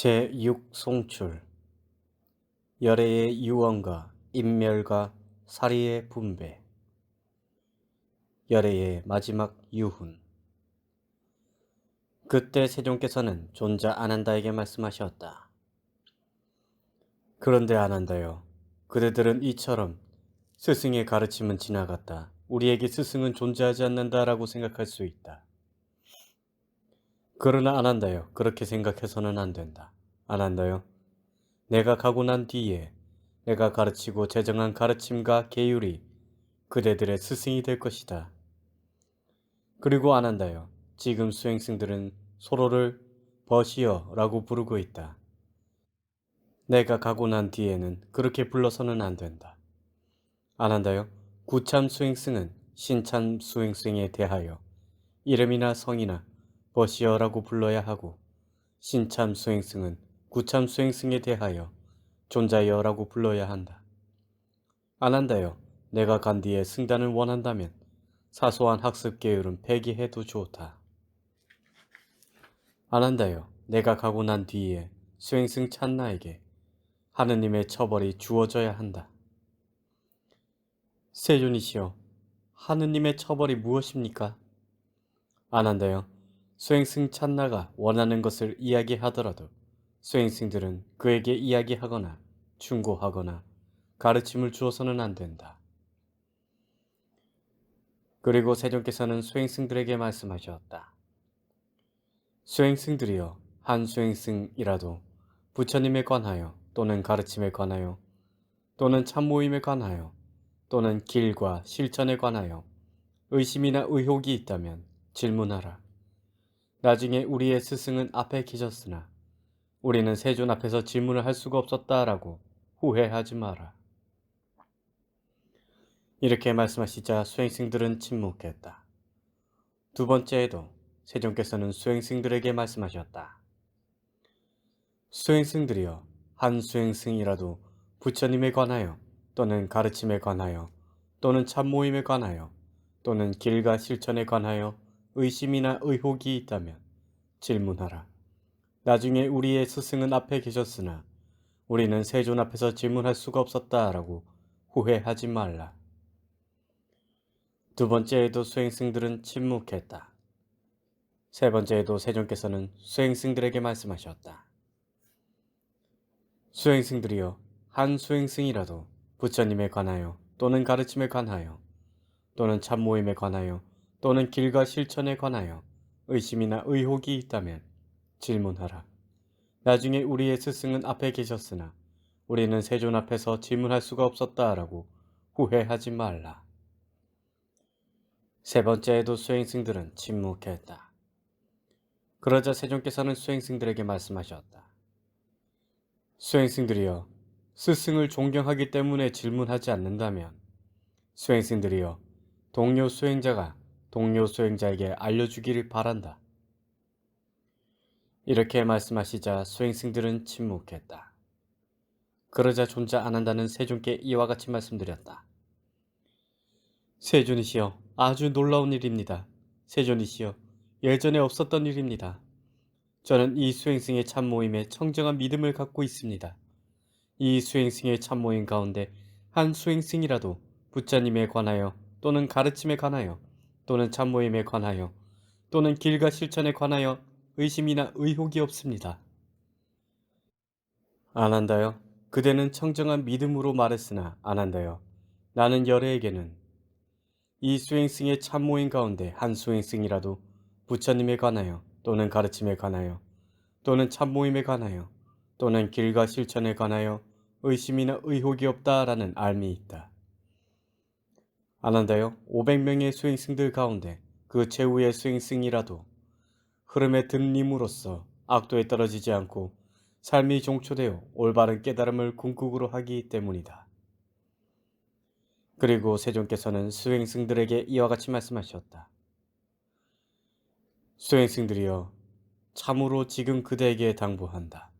제6송출 열애의 유언과 인멸과 사리의 분배. 열애의 마지막 유훈. 그때 세종께서는 존자 아난다에게 말씀하셨다. 그런데 아난다여, 그대들은 이처럼 스승의 가르침은 지나갔다, 우리에게 스승은 존재하지 않는다라고 생각할 수 있다. 그러나 아난다여, 그렇게 생각해서는 안 된다. 아난다여, 내가 가고 난 뒤에 내가 가르치고 제정한 가르침과 계율이 그대들의 스승이 될 것이다. 그리고 아난다여, 지금 수행승들은 서로를 버시어라고 부르고 있다. 내가 가고 난 뒤에는 그렇게 불러서는 안 된다. 아난다여, 구참 수행승은 신참 수행승에 대하여 이름이나 성이나 버시어라고 불러야 하고, 신참 수행승은 구참 수행승에 대하여 존자여라고 불러야 한다. 아난다여, 내가 간 뒤에 승단을 원한다면 사소한 학습 계율은 폐기해도 좋다. 아난다여, 내가 가고 난 뒤에 수행승 찬나에게 하느님의 처벌이 주어져야 한다. 세존이시여, 하느님의 처벌이 무엇입니까? 아난다여, 수행승 찬나가 원하는 것을 이야기하더라도 수행승들은 그에게 이야기하거나 충고하거나 가르침을 주어서는 안 된다. 그리고 세종께서는 수행승들에게 말씀하셨다. 수행승들이여, 한 수행승이라도 부처님에 관하여 또는 가르침에 관하여 또는 참모임에 관하여 또는 길과 실천에 관하여 의심이나 의혹이 있다면 질문하라. 나중에 우리의 스승은 앞에 계셨으나 우리는 세존 앞에서 질문을 할 수가 없었다라고 후회하지 마라. 이렇게 말씀하시자 수행승들은 침묵했다. 두 번째에도 세종께서는 수행승들에게 말씀하셨다. 수행승들이여, 한 수행승이라도 부처님에 관하여 또는 가르침에 관하여 또는 참모임에 관하여 또는 길과 실천에 관하여 의심이나 의혹이 있다면 질문하라. 나중에 우리의 스승은 앞에 계셨으나 우리는 세존 앞에서 질문할 수가 없었다라고 후회하지 말라. 두 번째에도 수행승들은 침묵했다. 세 번째에도 세종께서는 수행승들에게 말씀하셨다. 수행승들이여, 한 수행승이라도 부처님에 관하여 또는 가르침에 관하여 또는 참모임에 관하여 또는 길과 실천에 관하여 의심이나 의혹이 있다면 질문하라. 나중에 우리의 스승은 앞에 계셨으나 우리는 세존 앞에서 질문할 수가 없었다라고 후회하지 말라. 세 번째에도 수행승들은 침묵했다. 그러자 세종께서는 수행승들에게 말씀하셨다. 수행승들이여, 스승을 존경하기 때문에 질문하지 않는다면 수행승들이여, 동료 수행자가 동료 수행자에게 알려주기를 바란다. 이렇게 말씀하시자 수행승들은 침묵했다. 그러자 존자 안 한다는 세존께 이와 같이 말씀드렸다. 세존이시여, 아주 놀라운 일입니다. 세존이시여, 예전에 없었던 일입니다. 저는 이 수행승의 참모임에 청정한 믿음을 갖고 있습니다. 이 수행승의 참모임 가운데 한 수행승이라도 부처님에 관하여 또는 가르침에 관하여 또는 참모임에 관하여 또는 길과 실천에 관하여 의심이나 의혹이 없습니다. 안한다여, 그대는 청정한 믿음으로 말했으나 안한다여, 나는 열애에게는 이 수행승의 참모임 가운데 한 수행승이라도 부처님에 관하여 또는 가르침에 관하여 또는 참모임에 관하여 또는 길과 실천에 관하여 의심이나 의혹이 없다라는 알미 있다. 안한다여, 500명의 수행승들 가운데 그 최후의 수행승이라도 흐름에 든림으로써 악도에 떨어지지 않고 삶이 종초되어 올바른 깨달음을 궁극으로 하기 때문이다. 그리고 세종께서는 수행승들에게 이와 같이 말씀하셨다. 수행승들이여, 참으로 지금 그대에게 당부한다.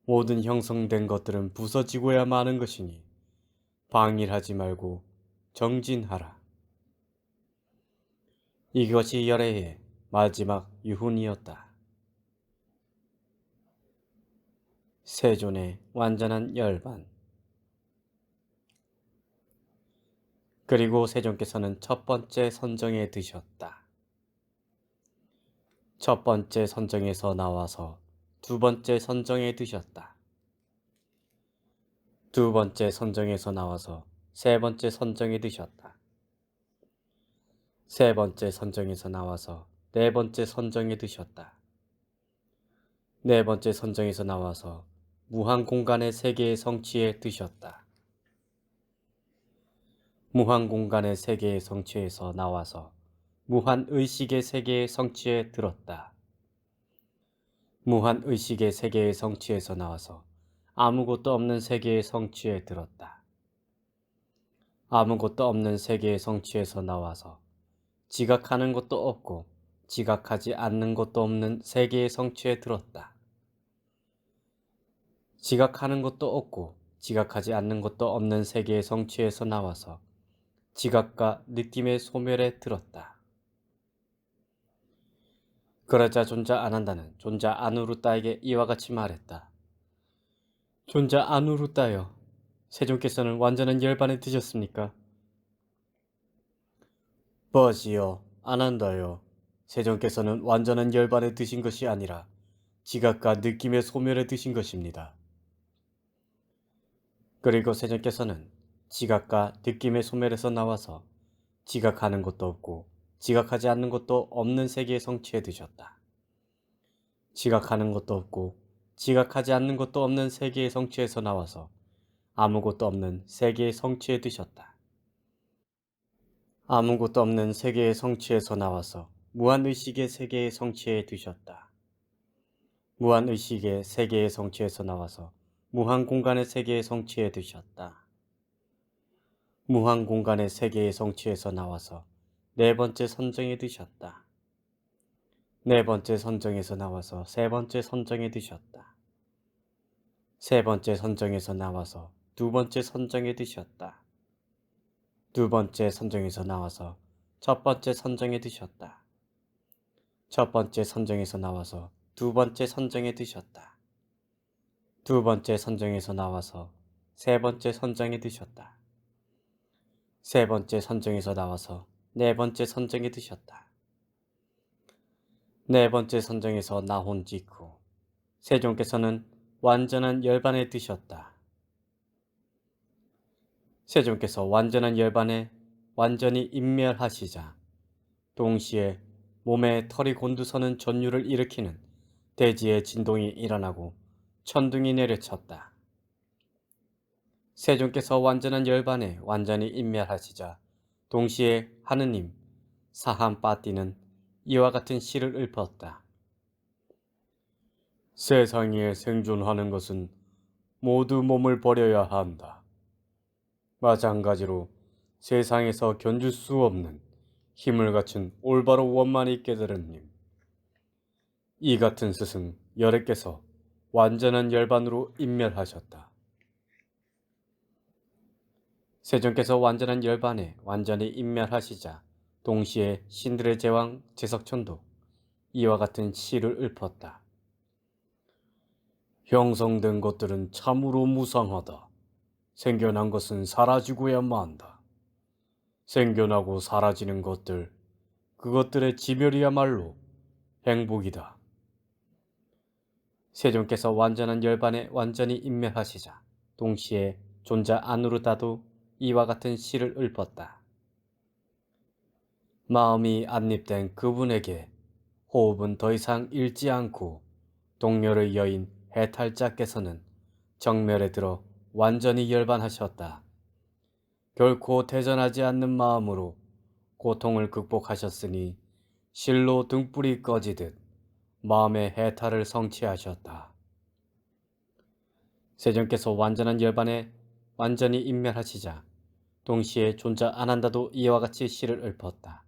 모든 형성된 것들은 부서지고야 마는 것이니 방일하지 말고 정진하라. 이것이 열애의 마지막 유훈이었다. 세존의 완전한 열반. 그리고 세존께서는 첫 번째 선정에 드셨다. 첫 번째 선정에서 나와서 두 번째 선정에 드셨다. 두 번째 선정에서 나와서 세 번째 선정에 드셨다. 세 번째 선정에서 나와서 네 번째 선정에 드셨다. 네 번째 선정에서 나와서 무한 공간의 세계의 성취에 드셨다. 무한 공간의 세계의 성취에서 나와서 무한 의식의 세계의 성취에 들었다. 무한 의식의 세계의 성취에서 나와서 아무것도 없는 세계의 성취에 들었다. 아무것도 없는 세계의 성취에서 나와서 지각하는 것도 없고 지각하지 않는 것도 없는 세계의 성취에 들었다. 지각하는 것도 없고 지각하지 않는 것도 없는 세계의 성취에서 나와서 지각과 느낌의 소멸에 들었다. 그러자 존자 아난다는 존자 아누루따에게 이와 같이 말했다. 존자 아누루따여, 세존께서는 완전한 열반에 드셨습니까? 버지요, 아난다요. 세존께서는 완전한 열반에 드신 것이 아니라 지각과 느낌의 소멸에 드신 것입니다. 그리고 세존께서는 지각과 느낌의 소멸에서 나와서 지각하는 것도 없고 지각하지 않는 것도 없는 세계의 성취에 드셨다. 지각하는 것도 없고 지각하지 않는 것도 없는 세계의 성취에서 나와서 아무것도 없는 세계의 성취에 드셨다. 아무것도 없는 세계의 성취에서 나와서 무한의식의 세계의 성취에 드셨다. 무한의식의 세계의 성취에서 나와서 무한공간의 세계의 성취에 드셨다. 무한공간의 세계의 성취에서 나와서 네 번째 선정에 드셨다. 네 번째 선정에서 나와서 세 번째 선정에 드셨다. 세 번째 선정에서 나와서 두 번째 선정에 드셨다. 두 번째 선정에서 나와서 첫 번째 선정에 드셨다. 첫 번째 선정에서 나와서 두 번째 선정에 드셨다. 두 번째 선정에서 나와서 세 번째 선정에 드셨다. 세 번째 선정에서 나와서 네 번째 선정에 드셨다. 네 번째 선정에서 나온 직후 세존께서는 완전한 열반에 드셨다. 세존께서 완전한 열반에 완전히 인멸하시자 동시에 몸에 털이 곤두서는 전율을 일으키는 대지의 진동이 일어나고 천둥이 내려쳤다. 세존께서 완전한 열반에 완전히 인멸하시자 동시에 하느님 사함빠띠는 이와 같은 시를 읊었다. 세상에 생존하는 것은 모두 몸을 버려야 한다. 마찬가지로 세상에서 견줄 수 없는 힘을 갖춘 올바로 원만히 깨달은 님. 이 같은 스승 열애께서 완전한 열반으로 인멸하셨다. 세존께서 완전한 열반에 완전히 인멸하시자 동시에 신들의 제왕 제석천도 이와 같은 시를 읊었다. 형성된 것들은 참으로 무상하다. 생겨난 것은 사라지고야 만다. 생겨나고 사라지는 것들, 그것들의 지멸이야말로 행복이다. 세존께서 완전한 열반에 완전히 인멸하시자 동시에 존자 아누르다도 이와 같은 시를 읊었다. 마음이 안립된 그분에게 호흡은 더 이상 잃지 않고 동료의 여인 해탈자께서는 정멸에 들어 완전히 열반하셨다. 결코 퇴전하지 않는 마음으로 고통을 극복하셨으니 실로 등불이 꺼지듯 마음의 해탈을 성취하셨다. 세존께서 완전한 열반에 완전히 인멸하시자 동시에 존자 아난다도 이와 같이 시를 읊었다.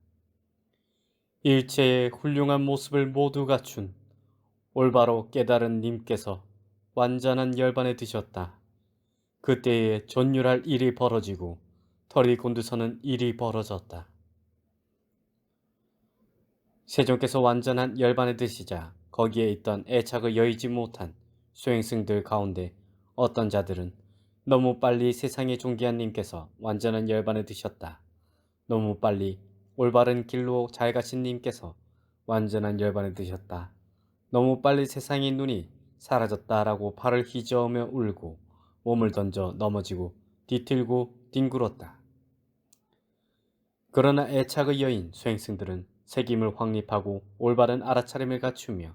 일체의 훌륭한 모습을 모두 갖춘 올바로 깨달은 님께서 완전한 열반에 드셨다. 그때에 전율할 일이 벌어지고 털이 곤두서는 일이 벌어졌다. 세존께서 완전한 열반에 드시자 거기에 있던 애착을 여의지 못한 수행승들 가운데 어떤 자들은 너무 빨리 세상의 존귀한 님께서 완전한 열반을 드셨다. 너무 빨리 올바른 길로 잘 가신 님께서 완전한 열반을 드셨다. 너무 빨리 세상의 눈이 사라졌다라고 팔을 휘저으며 울고 몸을 던져 넘어지고 뒤틀고 뒹굴었다. 그러나 애착의 여인 수행승들은 책임을 확립하고 올바른 알아차림을 갖추며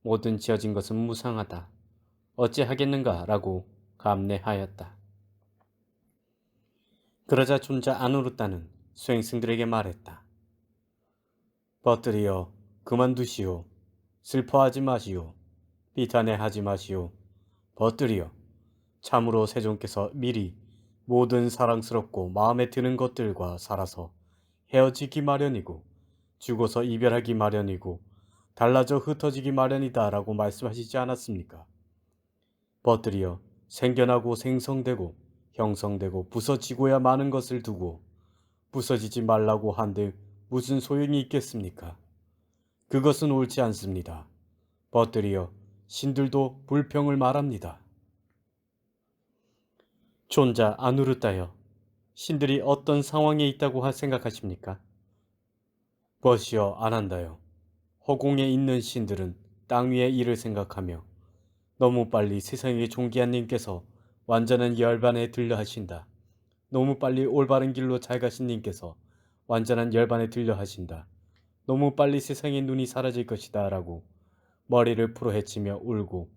모든 지어진 것은 무상하다. 어찌하겠는가 라고 감내하였다. 그러자 존자 아누르따는 수행승들에게 말했다. 벗들이여 그만두시오. 슬퍼하지 마시오. 비탄해하지 마시오. 벗들이여 참으로 세존께서 미리 모든 사랑스럽고 마음에 드는 것들과 살아서 헤어지기 마련이고 죽어서 이별하기 마련이고 달라져 흩어지기 마련이다 라고 말씀하시지 않았습니까? 벗들이여 생겨나고 생성되고 형성되고 부서지고야 마는 것을 두고 부서지지 말라고 한들 무슨 소용이 있겠습니까? 그것은 옳지 않습니다. 벗들이여 신들도 불평을 말합니다. 존자 아누르따여 신들이 어떤 상황에 있다고 생각하십니까? 벗이여 안한다요. 허공에 있는 신들은 땅 위의 일을 생각하며 너무 빨리 세상의 존귀한 님께서 완전한 열반에 들려 하신다. 너무 빨리 올바른 길로 잘 가신 님께서 완전한 열반에 들려 하신다. 너무 빨리 세상의 눈이 사라질 것이다 라고 머리를 풀어헤치며 울고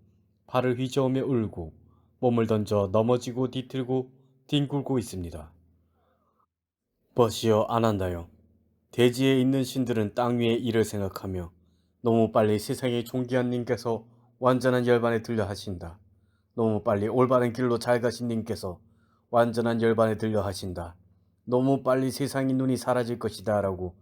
발을 휘저으며 울고 몸을 던져 넘어지고 뒤틀고 뒹굴고 있습니다. 벗이여 안한다요. 대지에 있는 신들은 땅 위의 일을 생각하며 너무 빨리 세상의 존귀한 님께서 완전한 열반에 들려 하신다. 너무 빨리 올바른 길로 잘 가신 님께서 완전한 열반에 들려 하신다. 너무 빨리 세상의 눈이 사라질 것이다 라고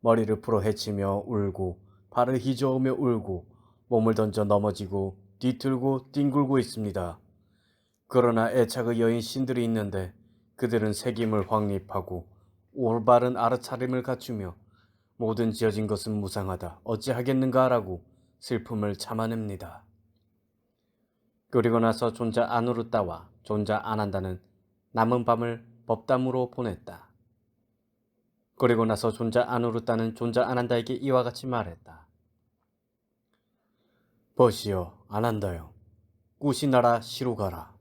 머리를 풀어 헤치며 울고 발을 휘저으며 울고 몸을 던져 넘어지고 뒤틀고 뒹굴고 있습니다. 그러나 애착의 여인 신들이 있는데 그들은 책임을 확립하고 올바른 알아차림을 갖추며 모든 지어진 것은 무상하다. 어찌하겠는가 라고 슬픔을 참아냅니다. 그리고 나서 존자 아누르따와 존자 아난다는 남은 밤을 법담으로 보냈다. 그리고 나서 존자 아누르따는 존자 아난다에게 이와 같이 말했다. 벗이여 아난다요. 꾸시나라 시로 가라.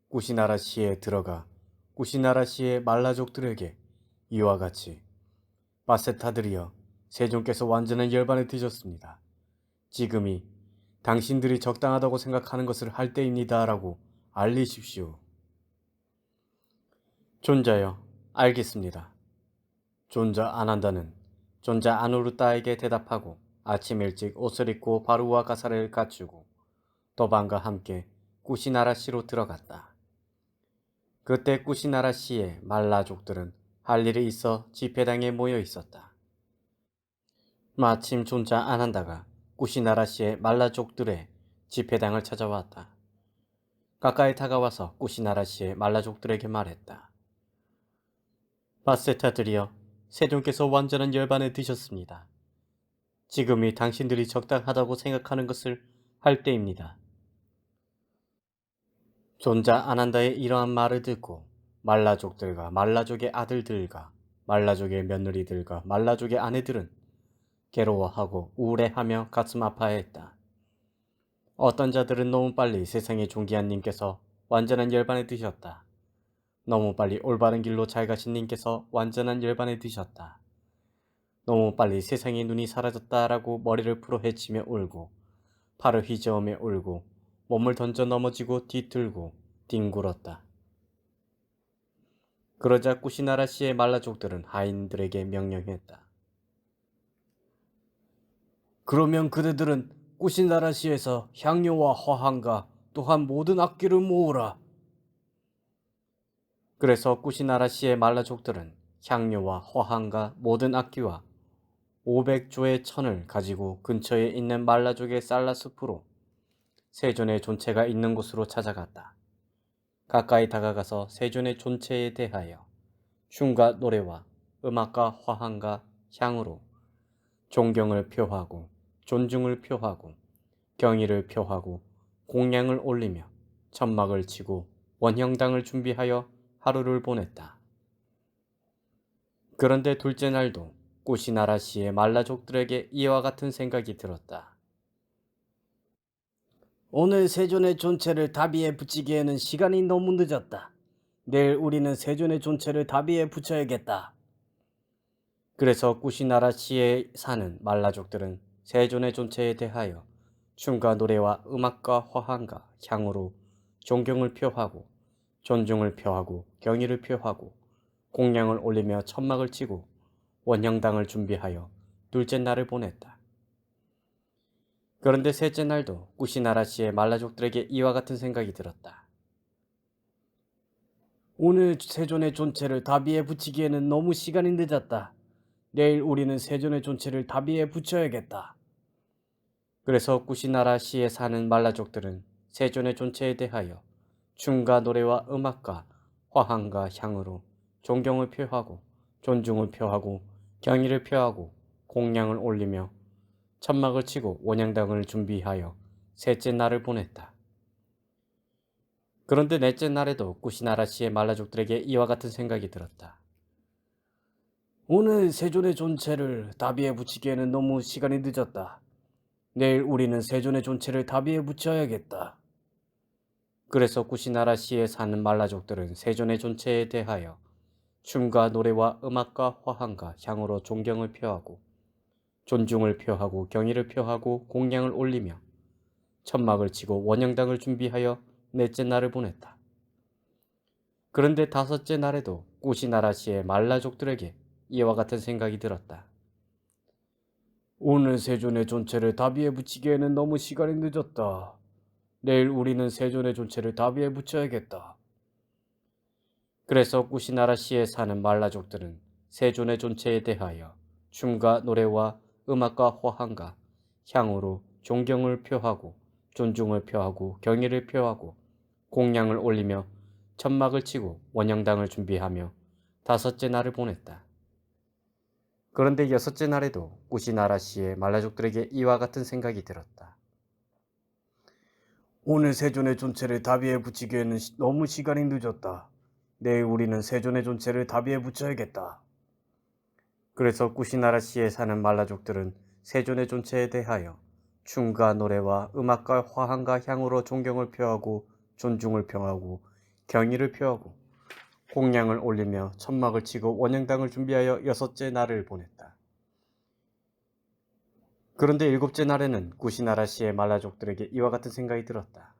꾸시나라 시에 들어가 꾸시나라 시의 말라족들에게 이와 같이 바세타들이여 세존께서 완전한 열반을 드셨습니다. 지금이 당신들이 적당하다고 생각하는 것을 할 때입니다 라고 알리십시오. 존자여 알겠습니다. 존자 아난다는 존자 아누르따에게 대답하고 아침 일찍 옷을 입고 바루와 가사를 갖추고 도반과 함께 꾸시나라시로 들어갔다. 그때 꾸시나라시의 말라족들은 할 일이 있어 집회당에 모여 있었다. 마침 존자 아난다가 꾸시나라시의 말라족들의 집회당을 찾아왔다. 가까이 다가와서 꾸시나라시의 말라족들에게 말했다. 바세타들이여 세존께서 완전한 열반에 드셨습니다. 지금이 당신들이 적당하다고 생각하는 것을 할 때입니다. 존자 아난다의 이러한 말을 듣고 말라족들과 말라족의 아들들과 말라족의 며느리들과 말라족의 아내들은 괴로워하고 우울해하며 가슴 아파했다. 어떤 자들은 너무 빨리 세상의 존귀한 님께서 완전한 열반에 드셨다. 너무 빨리 올바른 길로 잘 가신 님께서 완전한 열반에 드셨다. 너무 빨리 세상의 눈이 사라졌다라고 머리를 풀어 헤치며 울고 팔을 휘저으며 울고 몸을 던져 넘어지고 뒤틀고 뒹굴었다. 그러자 꾸시나라시의 말라족들은 하인들에게 명령했다. 그러면 그대들은 꾸시나라시에서 향료와 화환과 또한 모든 악기를 모으라. 그래서 꾸시나라시의 말라족들은 향료와 화환과 모든 악기와 500조의 천을 가지고 근처에 있는 말라족의 살라숲으로 세존의 존체가 있는 곳으로 찾아갔다. 가까이 다가가서 세존의 존체에 대하여 춤과 노래와 음악과 화환과 향으로 존경을 표하고 존중을 표하고 경의를 표하고 공양을 올리며 천막을 치고 원형당을 준비하여 하루를 보냈다. 그런데 둘째 날도 꾸시나라 씨의 말라족들에게 이와 같은 생각이 들었다. 오늘 세존의 존체를 다비에 붙이기에는 시간이 너무 늦었다. 내일 우리는 세존의 존체를 다비에 붙여야겠다. 그래서 꾸시나라 씨에 사는 말라족들은 세존의 존체에 대하여 춤과 노래와 음악과 화환과 향으로 존경을 표하고 존중을 표하고 경의를 표하고 공양을 올리며 천막을 치고 원형당을 준비하여 둘째 날을 보냈다. 그런데 셋째 날도 꾸시나라 씨의 말라족들에게 이와 같은 생각이 들었다. 오늘 세존의 존체를 다비에 붙이기에는 너무 시간이 늦었다. 내일 우리는 세존의 존체를 다비에 붙여야겠다. 그래서 꾸시나라 시에 사는 말라족들은 세존의 존체에 대하여 춤과 노래와 음악과 화환과 향으로 존경을 표하고 존중을 표하고 경의를 표하고 공양을 올리며 천막을 치고 원양당을 준비하여 셋째 날을 보냈다. 그런데 넷째 날에도 꾸시나라 시의 말라족들에게 이와 같은 생각이 들었다. 오늘 세존의 존체를 다비에 붙이기에는 너무 시간이 늦었다. 내일 우리는 세존의 존체를 다비에 붙여야겠다. 그래서 꾸시나라 시에 사는 말라족들은 세존의 존체에 대하여 춤과 노래와 음악과 화환과 향으로 존경을 표하고 존중을 표하고 경의를 표하고 공양을 올리며 천막을 치고 원형당을 준비하여 넷째 날을 보냈다. 그런데 다섯째 날에도 꾸시나라 시의 말라족들에게 이와 같은 생각이 들었다. 오늘 세존의 존체를 다비에 붙이기에는 너무 시간이 늦었다. 내일 우리는 세존의 존체를 다비에 붙여야겠다. 그래서 꾸시나라 시에 사는 말라족들은 세존의 존체에 대하여 춤과 노래와 음악과 화환과 향으로 존경을 표하고 존중을 표하고 경의를 표하고 공양을 올리며 천막을 치고 원형당을 준비하며 다섯째 날을 보냈다. 그런데 여섯째 날에도 꾸시나라 시의 말라족들에게 이와 같은 생각이 들었다. 오늘 세존의 존체를 다비에 붙이기에는 너무 시간이 늦었다. 내일 우리는 세존의 존체를 다비에 붙여야겠다. 그래서 꾸시나라 시에 사는 말라족들은 세존의 존체에 대하여 춤과 노래와 음악과 화환과 향으로 존경을 표하고 존중을 표하고 경의를 표하고 공양을 올리며 천막을 치고 원형당을 준비하여 여섯째 날을 보냈다. 그런데 일곱째 날에는 꾸시나라 시의 말라족들에게 이와 같은 생각이 들었다.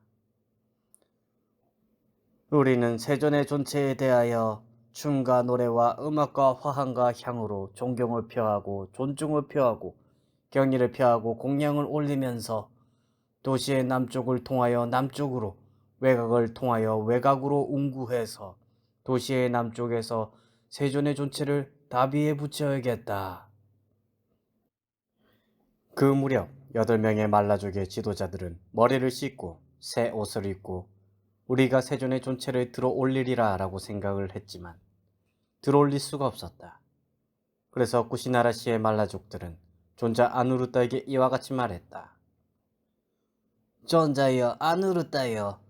우리는 세존의 존체에 대하여 춤과 노래와 음악과 화환과 향으로 존경을 표하고 존중을 표하고 경의를 표하고 공양을 올리면서 도시의 남쪽을 통하여 남쪽으로 외곽을 통하여 외곽으로 운구해서 도시의 남쪽에서 세존의 존체를 다비에 붙여야겠다. 그 무렵 8명의 말라족의 지도자들은 머리를 씻고 새 옷을 입고 우리가 세존의 존체를 들어 올리리라 라고 생각을 했지만 들어 올릴 수가 없었다. 그래서 꾸시나라 시의 말라족들은 존자 아누르따에게 이와 같이 말했다. 전자여 아누르따여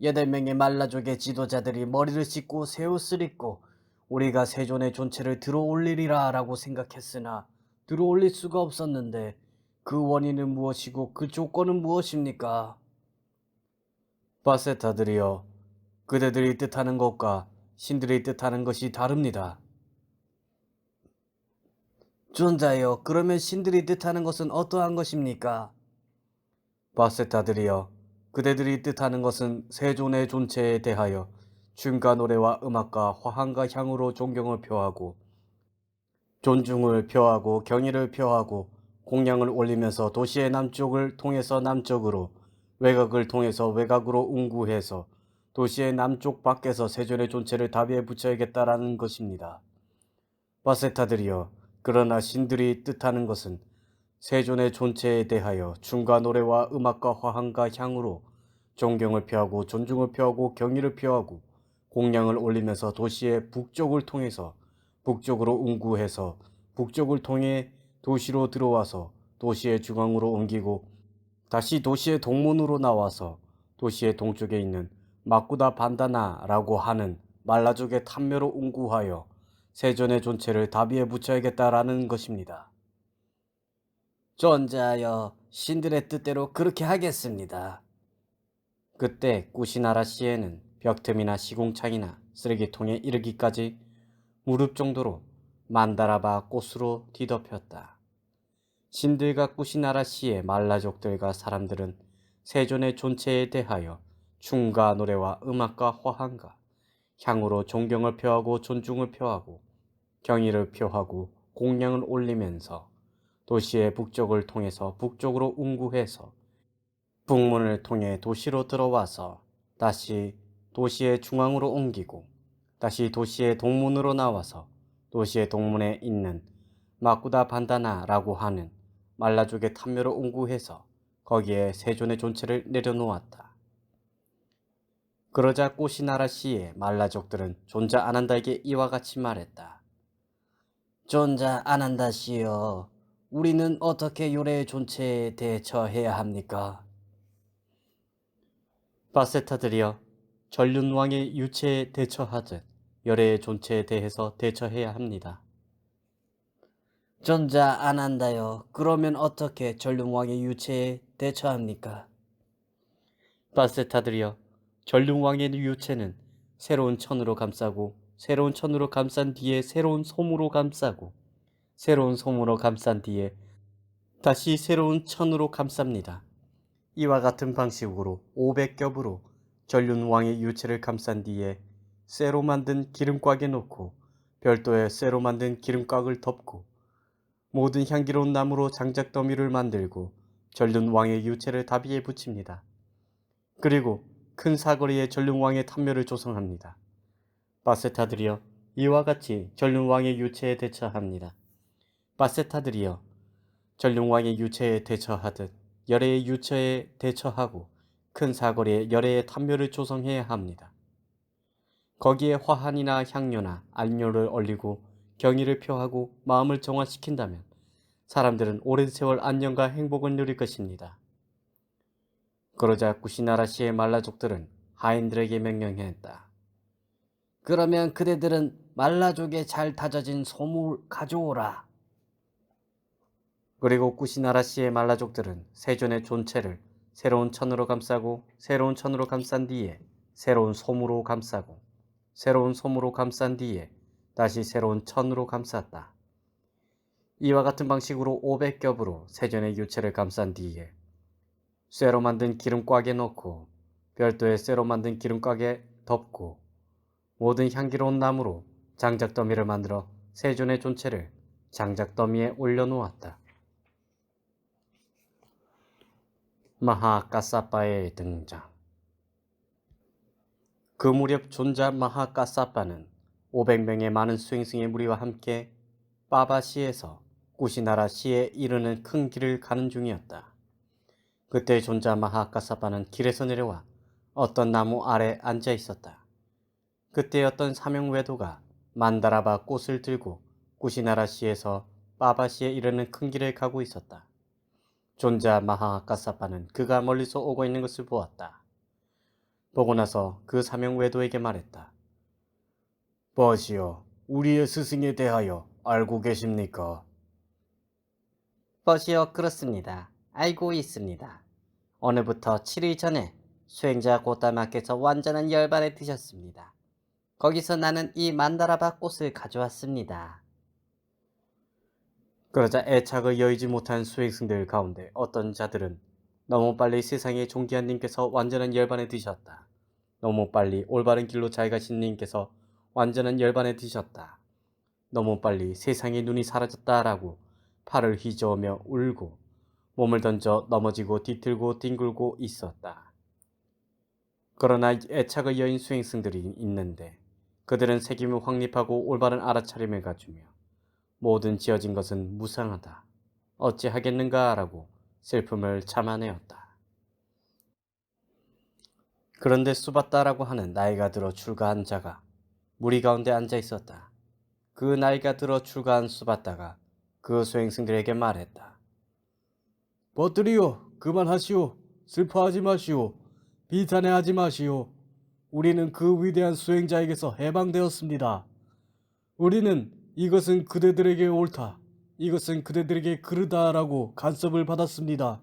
8명의 말라족의 지도자들이 머리를 씻고 새 옷을 입고 우리가 세존의 존체를 들어 올리리라 라고 생각했으나 들어 올릴 수가 없었는데 그 원인은 무엇이고 그 조건은 무엇입니까? 바세타들이여, 그대들이 뜻하는 것과 신들이 뜻하는 것이 다릅니다. 존자여 그러면 신들이 뜻하는 것은 어떠한 것입니까? 바세타들이여, 그대들이 뜻하는 것은 세존의 존체에 대하여 춤과 노래와 음악과 화환과 향으로 존경을 표하고 존중을 표하고 경의를 표하고 공양을 올리면서 도시의 남쪽을 통해서 남쪽으로 외곽을 통해서 외곽으로 운구해서 도시의 남쪽 밖에서 세존의 존체를 다비에 붙여야겠다라는 것입니다. 바세타들이여, 그러나 신들이 뜻하는 것은 세존의 존체에 대하여 춤과 노래와 음악과 화환과 향으로 존경을 표하고 존중을 표하고 경의를 표하고 공양을 올리면서 도시의 북쪽을 통해서 북쪽으로 운구해서 북쪽을 통해 도시로 들어와서 도시의 중앙으로 옮기고 다시 도시의 동문으로 나와서 도시의 동쪽에 있는 마쿠다 반다나라고 하는 말라족의 탐묘로 운구하여 세존의 존체를 다비에 붙여야겠다라는 것입니다. 전자여, 신들의 뜻대로 그렇게 하겠습니다. 그때 꾸시나라시에는 벽틈이나 시궁창이나 쓰레기통에 이르기까지 무릎 정도로 만다라바 꽃으로 뒤덮였다. 신들과 꾸시나라시의 말라족들과 사람들은 세존의 존체에 대하여 춤과 노래와 음악과 화환과 향으로 존경을 표하고 존중을 표하고 경의를 표하고 공양을 올리면서 도시의 북쪽을 통해서 북쪽으로 운구해서 북문을 통해 도시로 들어와서 다시 도시의 중앙으로 옮기고 다시 도시의 동문으로 나와서 도시의 동문에 있는 마쿠다 반다나라고 하는 말라족의 탐묘로 운구해서 거기에 세존의 존체를 내려놓았다. 그러자 꾸시나라시의 말라족들은 존자 아난다에게 이와 같이 말했다. 존자 아난다시여, 우리는 어떻게 요래의 존체에 대처해야 합니까? 바세타들이여, 전륜왕의 유체에 대처하듯 열애의 존체에 대해서 대처해야 합니다. 존자 아난다여, 그러면 어떻게 전륜왕의 유체에 대처합니까? 바세타들이여, 전륜왕의 유체는 새로운 천으로 감싸고 새로운 천으로 감싼 뒤에 새로운 솜으로 감싸고 새로운 솜으로 감싼 뒤에 다시 새로운 천으로 감쌉니다. 이와 같은 방식으로 500겹으로 전륜왕의 유체를 감싼 뒤에 쇠로 만든 기름꽉에 넣고 별도의 쇠로 만든 기름꽉을 덮고 모든 향기로운 나무로 장작더미를 만들고 전륜왕의 유체를 다비에 붙입니다. 그리고 큰 사거리에 전륜왕의 탐묘를 조성합니다. 바세타들이여, 이와 같이 전륜왕의 유체에 대처합니다. 바세타들이여, 전륜왕의 유체에 대처하듯 열애의 유체에 대처하고 큰 사거리에 열애의 탐묘를 조성해야 합니다. 거기에 화환이나 향료나 안료를 올리고 경의를 표하고 마음을 정화시킨다면 사람들은 오랜 세월 안녕과 행복을 누릴 것입니다. 그러자 꾸시나라시의 말라족들은 하인들에게 명령했다. 그러면 그대들은 말라족에 잘 다져진 솜을 가져오라. 그리고 꾸시나라시의 말라족들은 세존의 존체를 새로운 천으로 감싸고 새로운 천으로 감싼 뒤에 새로운 솜으로 감싸고 새로운 솜으로 감싼 뒤에 다시 새로운 천으로 감쌌다. 이와 같은 방식으로 500겹으로 세존의 유체를 감싼 뒤에 쇠로 만든 기름꽉에 넣고 별도의 쇠로 만든 기름꽉에 덮고 모든 향기로운 나무로 장작더미를 만들어 세존의 존체를 장작더미에 올려놓았다. 마하까사빠의 등장. 그 무렵 존자 마하까사빠는 500명의 많은 수행승의 무리와 함께 빠바시에서 꾸시나라시에 이르는 큰 길을 가는 중이었다. 그때 존자 마하까사빠는 길에서 내려와 어떤 나무 아래 앉아 있었다. 그때 어떤 사명외도가 만다라바 꽃을 들고 꾸시나라시에서 빠바시에 이르는 큰 길을 가고 있었다. 존자 마하까사빠는 그가 멀리서 오고 있는 것을 보았다. 보고 나서 그 사명외도에게 말했다. 버시여, 우리의 스승에 대하여 알고 계십니까? 버시여, 그렇습니다. 알고 있습니다. 오늘부터 7일 전에 수행자 고타마께서 완전한 열반에 드셨습니다. 거기서 나는 이 만다라바 꽃을 가져왔습니다. 그러자 애착을 여의지 못한 수행승들 가운데 어떤 자들은 너무 빨리 세상의 존귀한 님께서 완전한 열반에 드셨다. 너무 빨리 올바른 길로 잘 가신 님께서 완전한 열반에 드셨다. 너무 빨리 세상의 눈이 사라졌다라고 팔을 휘저으며 울고 몸을 던져 넘어지고 뒤틀고 뒹굴고 있었다. 그러나 애착을 여인 수행승들이 있는데 그들은 책임을 확립하고 올바른 알아차림을 갖추며 모든 지어진 것은 무상하다. 어찌하겠는가 라고 슬픔을 참아내었다. 그런데 수바따라고 하는 나이가 들어 출가한 자가 무리 가운데 앉아 있었다. 그 나이가 들어 출가한 수바따가 그 수행승들에게 말했다. 벗들이요, 그만하시오. 슬퍼하지 마시오. 비탄해하지 마시오. 우리는 그 위대한 수행자에게서 해방되었습니다. 우리는 이것은 그대들에게 옳다, 이것은 그대들에게 그르다라고 간섭을 받았습니다.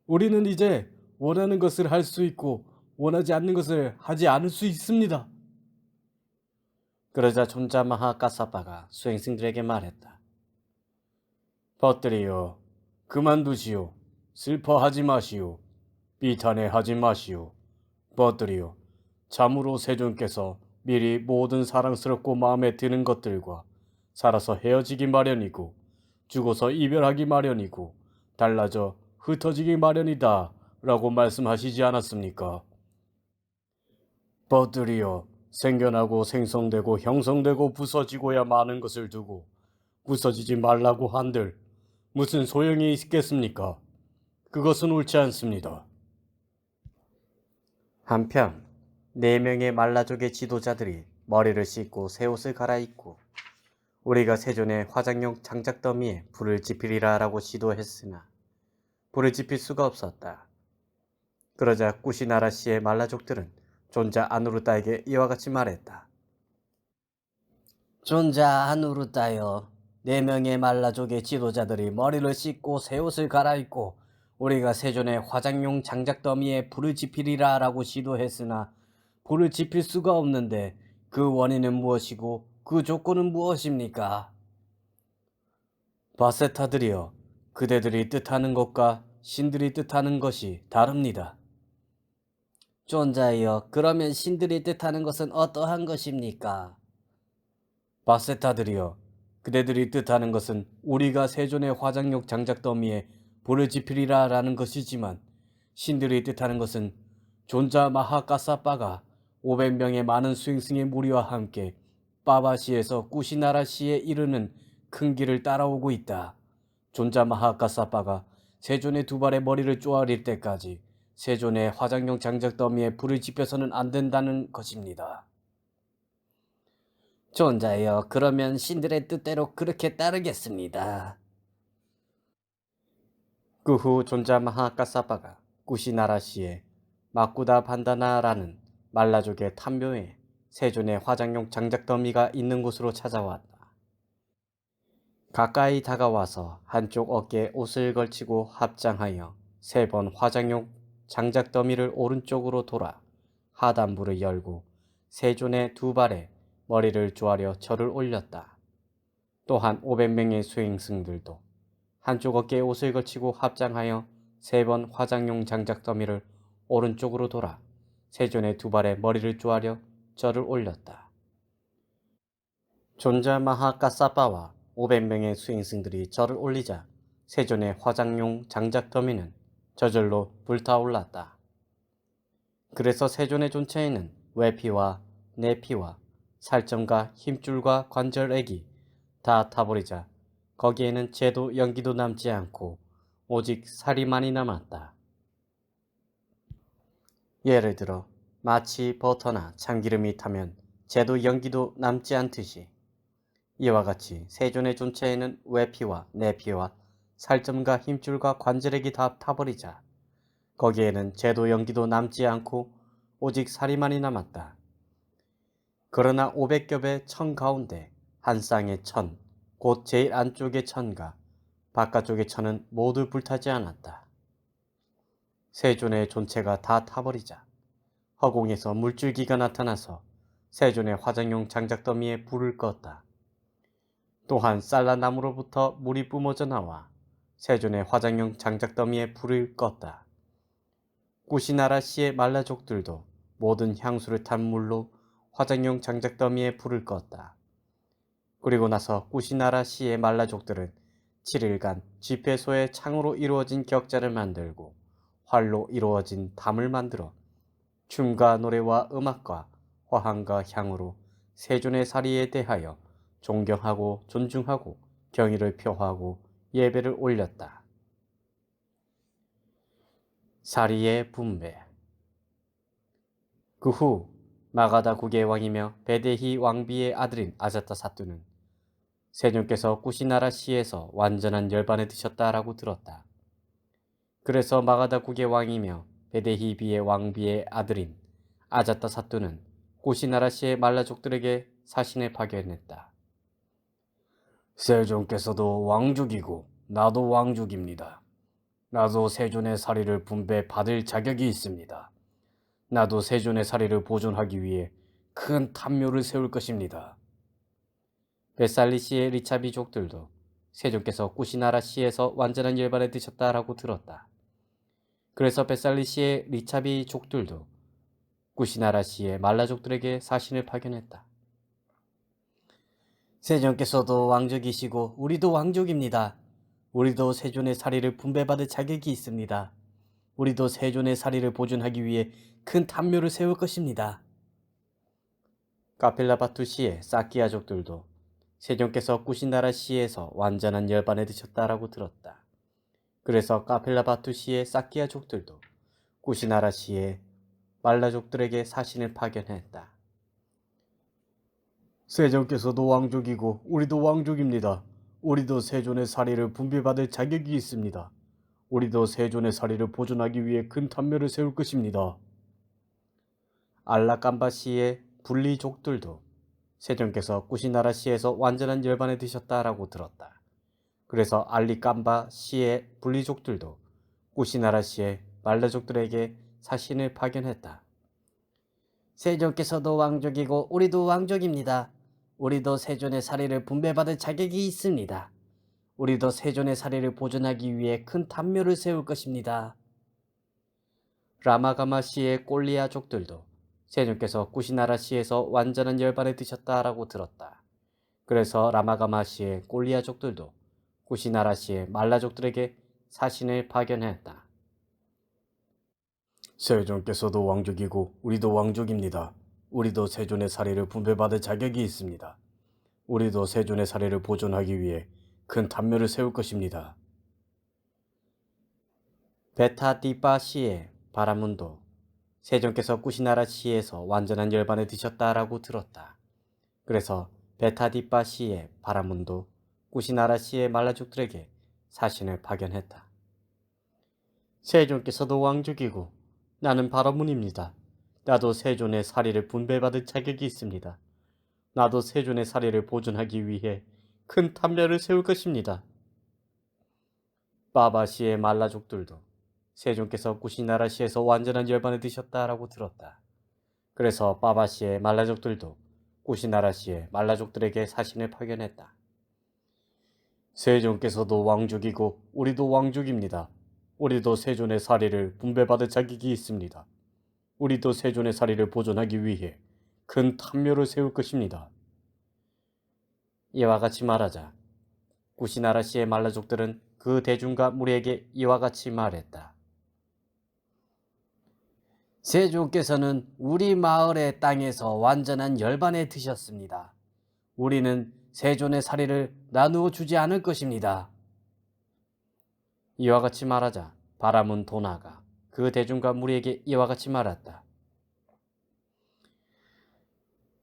우리는 이제 원하는 것을 할 수 있고 원하지 않는 것을 하지 않을 수 있습니다. 그러자 존자 마하까사빠가 수행승들에게 말했다. 벗들이여, 그만두시오. 슬퍼하지 마시오. 비탄해하지 마시오. 벗들이여, 참으로 세존께서 미리 모든 사랑스럽고 마음에 드는 것들과 살아서 헤어지기 마련이고 죽어서 이별하기 마련이고 달라져 흩어지기 마련이다 라고 말씀하시지 않았습니까? 벗들이여, 생겨나고 생성되고 형성되고 부서지고야 마는 것을 두고 부서지지 말라고 한들 무슨 소용이 있겠습니까? 그것은 옳지 않습니다. 한편 4명의 말라족의 지도자들이 머리를 씻고 새 옷을 갈아입고 우리가 세존의 화장용 장작더미에 불을 지피리라 라고 시도했으나 불을 지필 수가 없었다. 그러자 꾸시나라시의 말라족들은 존자 아누르타에게 이와 같이 말했다. 존자 아누르타여, 4명의 말라족의 지도자들이 머리를 씻고 새 옷을 갈아입고 우리가 세존의 화장용 장작더미에 불을 지피리라 라고 시도했으나 불을 지필 수가 없는데 그 원인은 무엇이고 그 조건은 무엇입니까? 바세타들이여, 그대들이 뜻하는 것과 신들이 뜻하는 것이 다릅니다. 존자여, 그러면 신들이 뜻하는 것은 어떠한 것입니까? 바세타들이여, 그대들이 뜻하는 것은 우리가 세존의 화장용 장작더미에 불을 지피리라 라는 것이지만 신들이 뜻하는 것은 존자 마하까사빠가 500명의 많은 수행승의 무리와 함께 빠바시에서 꾸시나라시에 이르는 큰 길을 따라오고 있다. 존자 마하까사빠가 세존의 2발의 머리를 쪼아릴 때까지 세존의 화장용 장작더미에 불을 지펴서는 안 된다는 것입니다. 존자여, 그러면 신들의 뜻대로 그렇게 따르겠습니다. 그 후 존자 마하까사빠가 꾸시나라시에 마쿠다 반다나라는 말라족의 탐묘에 세존의 화장용 장작더미가 있는 곳으로 찾아왔다. 가까이 다가와서 한쪽 어깨에 옷을 걸치고 합장하여 3번 화장용 장작더미를 오른쪽으로 돌아 하단부를 열고 세존의 2발에 머리를 조아려 절을 올렸다. 또한 500명의 수행승들도 한쪽 어깨에 옷을 걸치고 합장하여 3번 화장용 장작더미를 오른쪽으로 돌아 세존의 2발에 머리를 조아려 절을 올렸다. 존자 마하까사빠와 500명의 수행승들이 절을 올리자 세존의 화장용 장작더미는 저절로 불타올랐다. 그래서 세존의 존체에는 외피와 내피와 살점과 힘줄과 관절액이 다 타버리자 거기에는 재도 연기도 남지 않고 오직 살이만이 남았다. 예를 들어 마치 버터나 참기름이 타면 재도 연기도 남지 않듯이 이와 같이 세존의 존체에는 외피와 내피와 살점과 힘줄과 관절액이 다 타버리자 거기에는 재도 연기도 남지 않고 오직 살이만이 남았다. 그러나 500겹의 천 가운데 한 쌍의 천, 곧 제일 안쪽의 천과 바깥쪽의 천은 모두 불타지 않았다. 세존의 존체가 다 타버리자 허공에서 물줄기가 나타나서 세존의 화장용 장작더미에 불을 껐다. 또한 쌀라나무로부터 물이 뿜어져 나와 세존의 화장용 장작더미에 불을 껐다. 꾸시나라시의 말라족들도 모든 향수를 탄 물로 화장용 장작더미에 불을 껐다. 그리고 나서 꾸시나라시의 말라족들은 7일간 집회소에 창으로 이루어진 격자를 만들고 활로 이루어진 담을 만들어 춤과 노래와 음악과 화환과 향으로 세존의 사리에 대하여 존경하고 존중하고 경의를 표하고 예배를 올렸다. 사리의 분배. 그 후 마가다 국의 왕이며 베데히 왕비의 아들인 아자타사뚜는 세존께서 꾸시나라시에서 완전한 열반에 드셨다라고 들었다. 그래서 마가다 국의 왕이며 베데히비의 왕비의 아들인 아자타사투는 구시나라시의 말라족들에게 사신을 파견했다. 세존께서도 왕족이고 나도 왕족입니다. 나도 세존의 사리를 분배받을 자격이 있습니다. 나도 세존의 사리를 보존하기 위해 큰 탐묘를 세울 것입니다. 베살리시의 리차비족들도 세존께서 구시나라시에서 완전한 열반에 드셨다라고 들었다. 그래서 베살리시의 리차비족들도 구시나라시의 말라족들에게 사신을 파견했다. 세존께서도 왕족이시고 우리도 왕족입니다. 우리도 세존의 사리를 분배받을 자격이 있습니다. 우리도 세존의 사리를 보존하기 위해 큰 탐묘를 세울 것입니다. 카필라바투시의 사키아족들도 세존께서 구시나라시에서 완전한 열반에 드셨다라고 들었다. 그래서 카필라바투시의 사키아족들도 구시나라시의 말라족들에게 사신을 파견했다. 세존께서도 왕족이고 우리도 왕족입니다. 우리도 세존의 사리를 분배받을 자격이 있습니다. 우리도 세존의 사리를 보존하기 위해 큰 탐묘를 세울 것입니다. 알라캄바시의 분리족들도 세존께서 구시나라시에서 완전한 열반에 드셨다라고 들었다. 그래서 알리캄바시의 분리족들도 구시나라시의 말라족들에게 사신을 파견했다. 세존께서도 왕족이고 우리도 왕족입니다. 우리도 세존의 사리를 분배받을 자격이 있습니다. 우리도 세존의 사리를 보존하기 위해 큰 탐묘를 세울 것입니다. 라마가마시의 꼴리아족들도 세존께서 구시나라시에서 완전한 열반에 드셨다라고 들었다. 그래서 라마가마시의 꼴리아족들도 구시나라시의 말라족들에게 사신을 파견했다. 세존께서도 왕족이고 우리도 왕족입니다. 우리도 세존의 사리를 분배받을 자격이 있습니다. 우리도 세존의 사리를 보존하기 위해 큰 탐묘를 세울 것입니다. 베타디바시의 바라문도 세존께서 구시나라시에서 완전한 열반에 드셨다라고 들었다. 그래서 베타디바시의 바라문도 구시나라시의 말라족들에게 사신을 파견했다. 세존께서도 왕족이고 나는 바라문입니다. 나도 세존의 사리를 분배받을 자격이 있습니다. 나도 세존의 사리를 보존하기 위해 큰 탐례를 세울 것입니다. 바바시의 말라족들도 세존께서 구시나라시에서 완전한 열반에 드셨다라고 들었다. 그래서 바바시의 말라족들도 구시나라시의 말라족들에게 사신을 파견했다. 세존께서도 왕족이고 우리도 왕족입니다. 우리도 세존의 사리를 분배받을 자격이 있습니다. 우리도 세존의 사리를 보존하기 위해 큰 탐묘를 세울 것입니다. 이와 같이 말하자 구시나라시의 말라족들은 그 대중과 무리에게 이와 같이 말했다. 세존께서는 우리 마을의 땅에서 완전한 열반에 드셨습니다. 우리는 세존의 사리를 나누어 주지 않을 것입니다. 이와 같이 말하자 바라문 도나가 그 대중과 무리에게 이와 같이 말했다.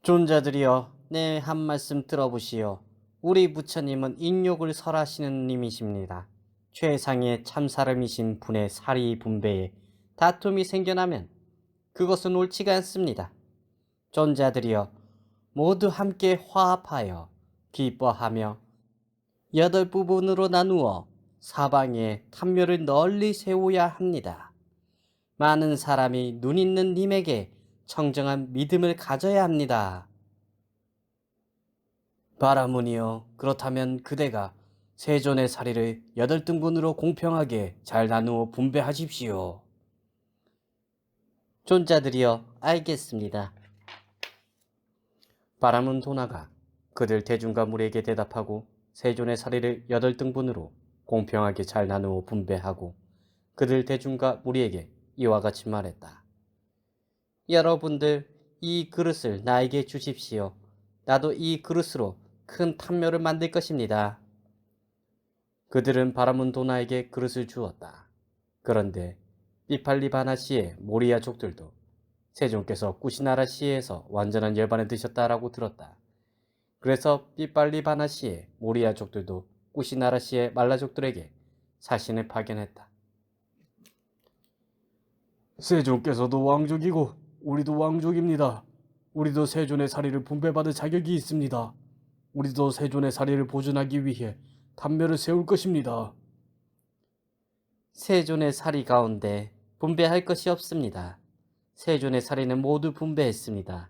존자들이여, 내 한 말씀 들어보시오. 우리 부처님은 인욕을 설하시는 님이십니다. 최상의 참사람이신 분의 사리 분배에 다툼이 생겨나면 그것은 옳지가 않습니다. 존자들이여, 모두 함께 화합하여 기뻐하며 8부분으로 나누어 사방에 탐묘를 널리 세워야 합니다. 많은 사람이 눈 있는 님에게 청정한 믿음을 가져야 합니다. 바라문이여, 그렇다면 그대가 세존의 사리를 8등분으로 공평하게 잘 나누어 분배하십시오. 존자들이여, 알겠습니다. 바라문 도나가 그들 대중과 무리에게 대답하고 세존의 사리를 8등분으로 공평하게 잘 나누어 분배하고 그들 대중과 무리에게 이와 같이 말했다. 여러분들, 이 그릇을 나에게 주십시오. 나도 이 그릇으로 큰 탐묘를 만들 것입니다. 그들은 바라문 도나에게 그릇을 주었다. 그런데 삐팔리바나시의 모리아족들도 세존께서 구시나라시에서 완전한 열반에 드셨다라고 들었다. 그래서 삐팔리바나시의 모리아족들도 구시나라시의 말라족들에게 사신을 파견했다. 세존께서도 왕족이고 우리도 왕족입니다. 우리도 세존의 사리를 분배받을 자격이 있습니다. 우리도 세존의 사리를 보존하기 위해 단묘를 세울 것입니다. 세존의 사리 가운데 분배할 것이 없습니다. 세존의 사리는 모두 분배했습니다.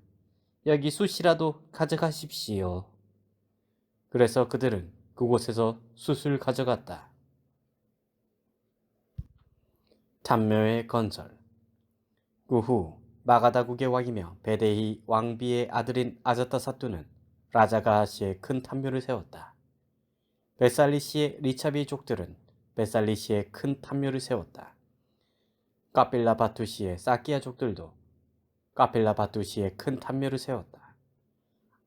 여기 숯이라도 가져가십시오. 그래서 그들은 그곳에서 숯을 가져갔다. 단묘의 건설. 그 후 마가다국의 왕이며 베데히 왕비의 아들인 아자타사투는 라자가하시의 큰 단묘를 세웠다. 베살리시의 리차비 족들은 베살리시의 큰 단묘를 세웠다. 카필라 바투시의 사키아 족들도 카필라 바투시의 큰 단묘를 세웠다.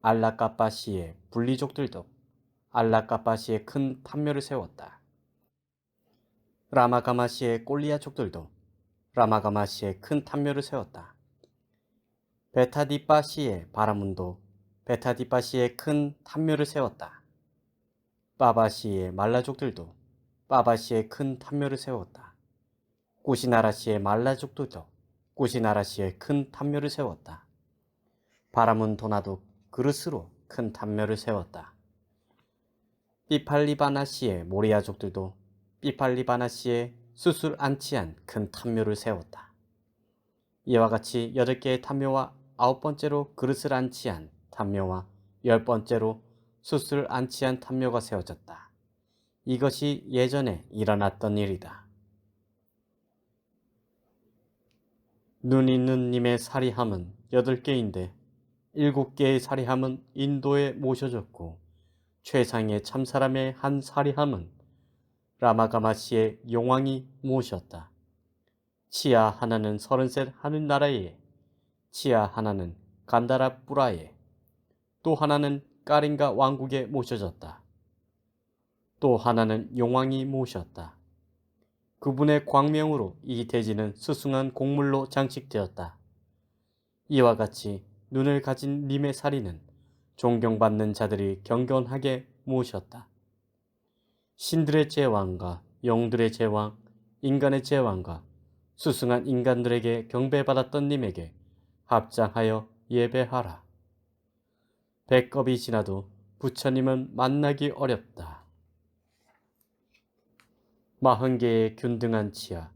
알라카파시의 분리족들도 알라카파시의 큰 단묘를 세웠다. 라마가마시의 꼴리아 족들도 라마가마시의 큰 단묘를 세웠다. 베타디파시의 바라문도 베타디파시의 큰 단묘를 세웠다. 빠바시의 말라족들도 빠바시의 큰 단묘를 세웠다. 꾸시나라시의 말라족들도 꾸시나라시의 큰 단묘를 세웠다. 바라문 도나도 그릇으로 큰 단묘를 세웠다. 삐팔리바나시의 모리아족들도 삐팔리바나시의 수술 안치한 큰 단묘를 세웠다. 이와 같이 8개의 단묘와 9번째로 그릇을 안치한 단묘와 10번째로 숯을 안치한 단묘가 세워졌다. 이것이 예전에 일어났던 일이다. 눈 있는 님의 사리함은 8개인데 7개의 사리함은 인도에 모셔졌고 최상의 참사람의 한 사리함은 라마가마시의 용왕이 모셨다. 치아 하나는 33 하늘나라에, 치아 하나는 간다라 뿌라에, 또 하나는 까린가 왕국에 모셔졌다. 또 하나는 용왕이 모셨다. 그분의 광명으로 이 대지는 수승한 곡물로 장식되었다. 이와 같이 눈을 가진 님의 사리는 존경받는 자들이 경건하게 모셨다. 신들의 제왕과 영들의 제왕, 인간의 제왕과 수승한 인간들에게 경배받았던 님에게 합장하여 예배하라. 백겁이 지나도 부처님은 만나기 어렵다. 40개의 균등한 치아,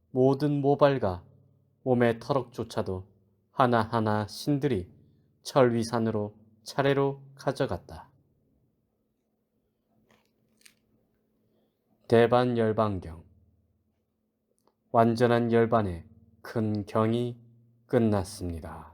모든 모발과 몸의 털럭조차도 하나하나 신들이 철위산으로 차례로 가져갔다. 대반열반경. 완전한 열반의 큰 경이 끝났습니다.